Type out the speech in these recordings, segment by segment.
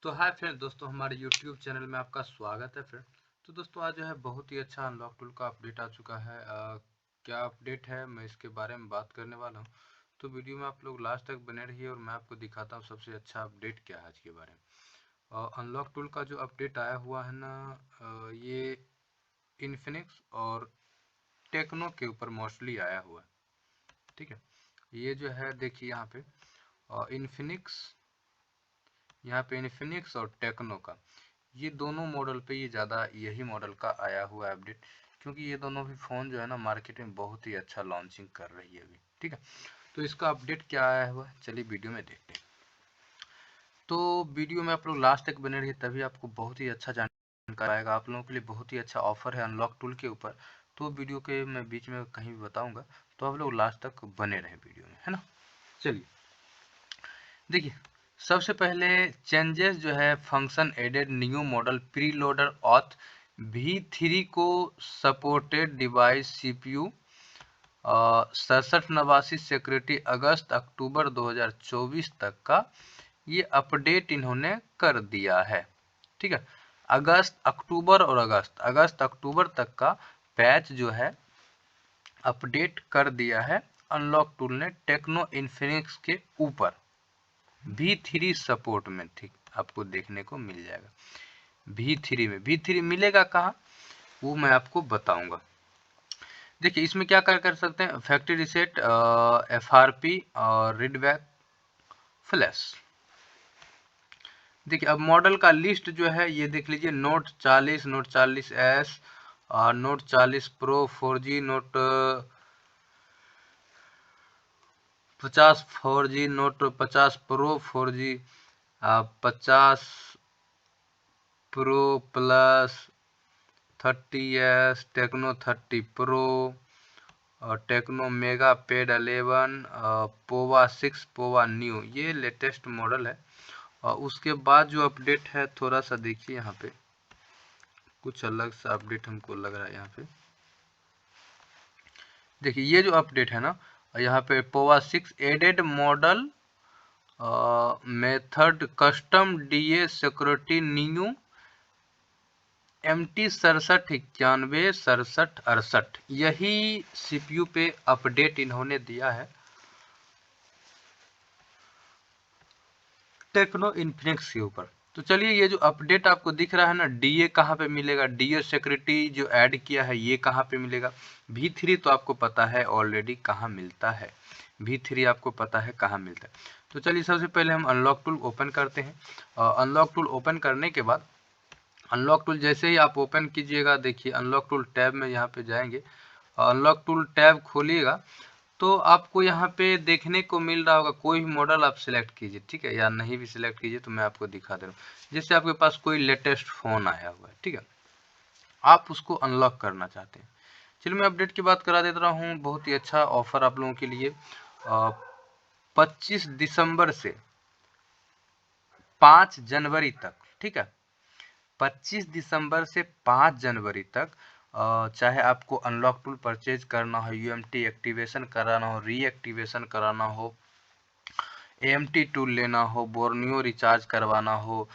तो hi friend दोस्तों, हमारे YouTube चैनल में आपका स्वागत है फ्रेंड। तो दोस्तों आज जो है बहुत ही अच्छा अनलॉक टूल का अपडेट आ चुका है। क्या अपडेट है मैं इसके बारे में बात करने वाला हूं। तो वीडियो में आप लोग लास्ट तक बने रहिए और मैं आपको दिखाता हूं सबसे अच्छा अपडेट क्या है आज के बारे में। अनलॉक टूल का जो अपडेट आया हुआ है ना, ये इन्फिनिक्स और टेक्नो के ऊपर मोस्टली आया हुआ है। ठीक है, ये जो है देखिए यहाँ पे इन्फिनिक्स यहाँ पे इन्फिनिक्स और टेक्नो का ये दोनों मॉडल पे ये ज़्यादा यही मॉडल का आया हुआ है अपडेट, क्योंकि ये दोनों भी फ़ोन जो है ना मार्केट में बहुत ही अच्छा लॉन्चिंग कर रही है अभी। ठीक है, तो इसका अपडेट क्या आया हुआ है चलिए वीडियो में देखते हैं। तो वीडियो में आप लोग लास्ट तक बने रहिए, तभी आपको बहुत ही अच्छा जानकारी आएगा। आप लोगों के लिए बहुत ही अच्छा ऑफर है अनलॉक टूल के ऊपर। तो वीडियो के मैं बीच में कहीं भी बताऊंगा, तो आप लोग लास्ट तक बने रहे वीडियो में, है ना। चलिए देखिए, सबसे पहले चेंजेस जो है function added new model preloader auth V3 को सपोर्टेड डिवाइस CPU 6789 सिक्योरिटी अगस्त अक्टूबर 2024 तक का ये अपडेट इन्होंने कर दिया है। ठीक है, अगस्त अक्टूबर और अगस्त अक्टूबर तक का पैच जो है अपडेट कर दिया है अनलॉक टूल ने टेक्नो इन्फिनिक्स के ऊपर V3 सपोर्ट में। ठीक, आपको देखने को मिल जाएगा V3 में। V3 मिलेगा कहाँ, वो मैं आपको बताऊंगा। देखिए इसमें क्या कर सकते हैं, फैक्ट्री रिसेट, FRP और रीड बैक फ्लैश। देखिए अब मॉडल का लिस्ट जो है ये देख लीजिए, Note 40, Note 40S, Note 40 Pro 4G, Note 50 4G, Note 50 Pro 4G, 50 Pro Plus, 30S, Tecno 30 Pro और Tecno Mega Pad 11, Pova 6, Pova new, ये लेटेस्ट मॉडल है। और उसके बाद जो अपडेट है थोड़ा सा देखिए, यहाँ पे कुछ अलग सा अपडेट हमको लग रहा है। यहाँ पे देखिए ये जो अपडेट है ना, यहाँ पे Pova 6 added model method custom DA security new MT 6791 6768, यही CPU पे अपडेट इन्होंने दिया है टेक्नो इन्फिनिक्स के ऊपर। तो चलिए ये जो अपडेट आपको दिख रहा है ना, DA कहाँ पे मिलेगा, DA सिक्योरिटी जो ऐड किया है ये कहाँ पे मिलेगा। V3 तो आपको पता है ऑलरेडी कहाँ मिलता है, V3 आपको पता है कहाँ मिलता है। तो चलिए सबसे पहले हम अनलॉक टूल ओपन करते हैं। अनलॉक टूल ओपन करने के बाद अनलॉक टूल जैसे ही आप ओपन कीजिएगा, देखिए अनलॉक टूल टैब में यहाँ पे जाएंगे, अनलॉक टूल टैब खोलिएगा तो आपको यहाँ पे देखने को मिल रहा होगा, कोई भी मॉडल आप सिलेक्ट कीजिए। ठीक है, या नहीं भी सिलेक्ट कीजिए तो मैं आपको दिखा दे रहा हूँ। जैसे आपके पास कोई लेटेस्ट फोन आया हुआ है, ठीक है, आप उसको अनलॉक करना चाहते हैं। चलिए मैं अपडेट की बात करा देता हूँ। बहुत ही अच्छा ऑफर आप लोगों के लिए, 25 दिसंबर से 5 जनवरी तक। ठीक है, 25 दिसंबर से 5 जनवरी तक चाहे आपको अनलॉक टूल परचेज करना हो, UMT एक्टिवेशन कराना हो, रीएक्टिवेशन कराना हो, AMT टूल लेना हो, बोर्नियो रिचार्ज करवाना हो,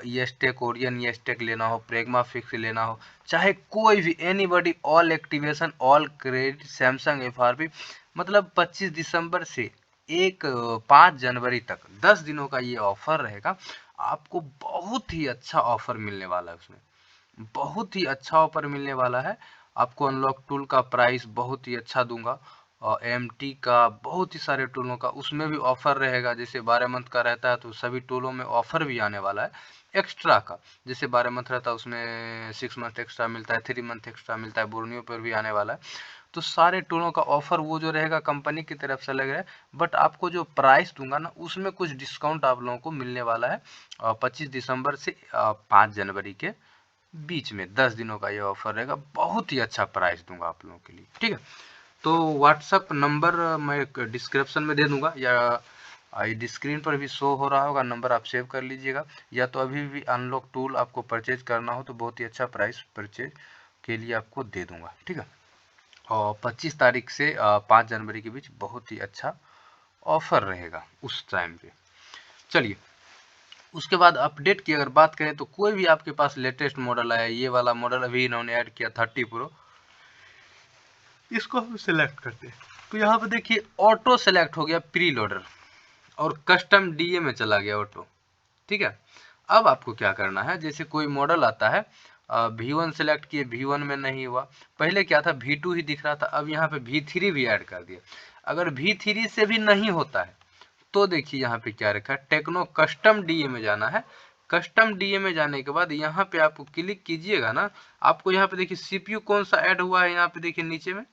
ईएसटेक ओरियन ईएसटेक लेना हो, प्रेगमा फिक्स लेना हो, चाहे कोई भी anybody, all activation, all credit, Samsung FRP, मतलब 25 दिसंबर से 5 जनवरी तक 10 दिनों का ये ऑफर रहेगा। आपको बहुत ही अच्छा ऑफर मिलने वाला है, उसमें बहुत ही अच्छा ऑफर मिलने वाला है। आपको अनलॉक टूल का प्राइस बहुत ही अच्छा दूंगा, और MT का बहुत ही सारे टूलों का उसमें भी ऑफर रहेगा। जैसे 12 मंथ का रहता है तो सभी टूलों में ऑफर भी आने वाला है एक्स्ट्रा का। जैसे 12 मंथ रहता है उसमें 6 मंथ एक्स्ट्रा मिलता है, 3 मंथ एक्स्ट्रा मिलता है, बोर्नियो पर भी आने वाला है। तो सारे टूलों का ऑफर वो जो रहेगा कंपनी की तरफ से लग रहा है, बट आपको जो प्राइस दूंगा ना उसमें कुछ डिस्काउंट आप लोगों को मिलने वाला है 25 दिसंबर से 5 जनवरी के बीच में 10 दिनों का ये ऑफर रहेगा। बहुत ही अच्छा प्राइस दूंगा आप लोगों के लिए। ठीक है, तो व्हाट्सअप नंबर मैं डिस्क्रिप्शन में दे दूंगा, या स्क्रीन पर भी शो हो रहा होगा, नंबर आप सेव कर लीजिएगा। या तो अभी भी अनलॉक टूल आपको परचेज करना हो तो बहुत ही अच्छा प्राइस परचेज के लिए आपको दे दूंगा। ठीक है, और 25 तारीख से 5 जनवरी के बीच बहुत ही अच्छा ऑफर रहेगा उस टाइम पे। चलिए उसके बाद अपडेट की अगर बात करें तो कोई भी आपके पास लेटेस्ट मॉडल आया, ये वाला मॉडल अभी इन्होंने ऐड किया 30 प्रो, इसको हम सिलेक्ट करते हैं तो यहाँ पे देखिए ऑटो सेलेक्ट हो गया प्री लोडर और कस्टम डीए में चला गया ऑटो। ठीक है, अब आपको क्या करना है, जैसे कोई मॉडल आता है V1 सेलेक्ट किए, V1 में नहीं हुआ, पहले क्या था V2 ही दिख रहा था, अब यहाँ पे V3 भी ऐड कर दिया। अगर V3 से भी नहीं होता है तो देखिए यहाँ पे क्या रखा है, टेक्नो कस्टम डीए में जाना है। कस्टम डीए में जाने के बाद यहाँ पे आपको क्लिक कीजिएगा ना, आपको यहाँ पे देखिए सीपीयू कौन सा ऐड हुआ है, यहाँ पे देखिए नीचे में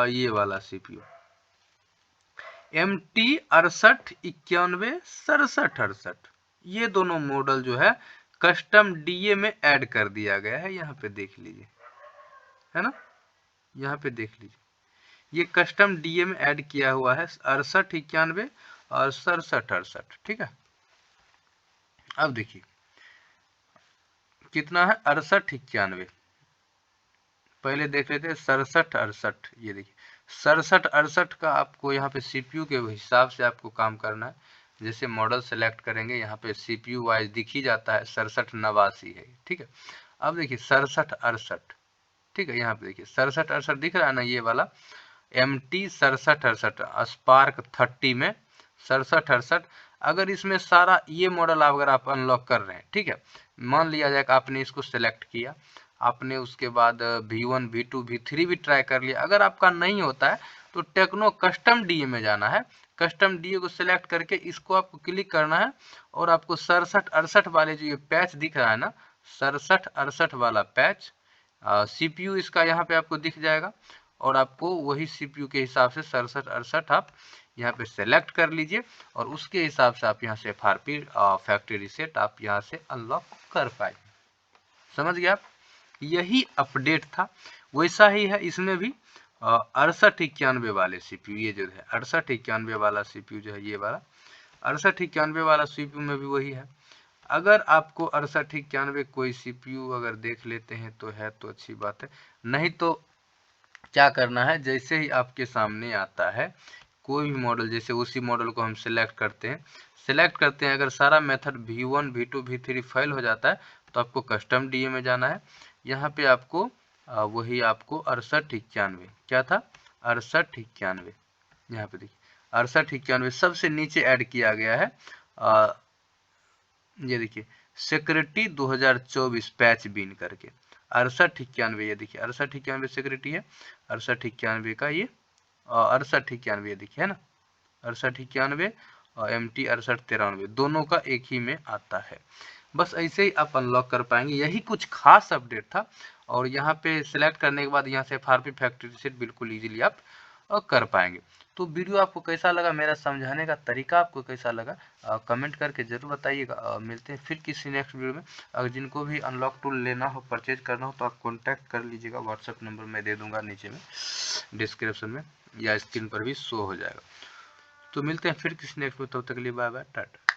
ये वाला सीपीयू MT 6891 6768, ये दोनों मॉडल जो है कस्टम डीए में ऐड कर दिया गया है। यहाँ पे देख लीजिए, है ना, यहाँ पे देख लीजिए ये कस्टम डीए में ऐड किया हुआ है 6891 और 6768। ठीक है, अब देखिए कितना है 6891, पहले देख रहे थे 6768, ये देखिए 6768 का आपको यहाँ पे सीपीयू के हिसाब से आपको काम करना है। जैसे मॉडल सेलेक्ट करेंगे यहाँ पे सीपीयू वाइज दिख ही जाता है, 6789 है। ठीक है, अब देखिए 6768, ठीक है, यहाँ पे देखिए 6768 दिख रहा है ना, ये वाला MT 6768 स्पार्क 30 में 6768। अगर इसमें सारा ये मॉडल अगर आप अनलॉक कर रहे हैं, ठीक है, मान लिया जाए कि आपने इसको सेलेक्ट किया, आपने उसके बाद V1 V2 V3 भी ट्राई कर लिया, अगर आपका नहीं होता है तो टेक्नो कस्टम डीए में जाना है। कस्टम डीए को सिलेक्ट करके इसको आपको क्लिक करना है और आपको 6768 वाले जो ये पैच दिख रहा है ना, 6768 वाला पैच सीपीयू इसका यहाँ पे आपको दिख जाएगा और आपको वही सीपीयू के हिसाब से 6768 आप यहाँ पे सेलेक्ट कर लीजिए और उसके हिसाब से आप यहाँ से FRP फैक्ट्री रीसेट आप यहाँ से अनलॉक कर पाएंगे। समझ गए आप, यही अपडेट था। वैसा ही है इसमें भी 6891 वाले सीपीयू, ये जो है 6891 वाला सीपीयू जो है, ये वाला 6891 वाला सीपीयू में भी वही है। अगर आपको 6891 कोई सीपीयू अगर देख लेते हैं तो है तो अच्छी बात है, नहीं तो क्या करना है, जैसे ही आपके सामने आता है कोई भी मॉडल, जैसे उसी मॉडल को हम सिलेक्ट करते हैं, अगर सारा method V1 V2 V3 fail हो जाता है तो आपको कस्टम डीए में जाना है। यहाँ पे आपको वही आपको 6891, क्या था 6891, यहाँ पे देखिए 6891 सबसे नीचे ऐड किया गया है। ये देखिए सिक्योरिटी 2024 पैच बीन करके 6891, ये देखिए 6891 सिक्योरिटी है, 6891 का ये 6891 ये देखिए, है ना 6891 और MT 6893 दोनों का एक ही में आता है। बस ऐसे ही आप अनलॉक कर पाएंगे, यही कुछ खास अपडेट था। और यहाँ पे सिलेक्ट करने के बाद यहाँ से FRP फैक्ट्री रीसेट बिल्कुल इजीली आप कर पाएंगे। तो वीडियो आपको कैसा लगा, मेरा समझाने का तरीका आपको कैसा लगा, कमेंट करके जरूर बताइएगा। मिलते हैं फिर किसी नेक्स्ट वीडियो में। अगर जिनको भी अनलॉक टूल लेना हो, परचेज करना हो तो आप कॉन्टैक्ट कर लीजिएगा, व्हाट्सएप नंबर मैं दे दूंगा नीचे में डिस्क्रिप्शन में या स्क्रीन पर भी शो हो जाएगा। तो मिलते हैं फिर किसी नेक्स्ट में, तब तक के लिए बाय बाय, टाटा।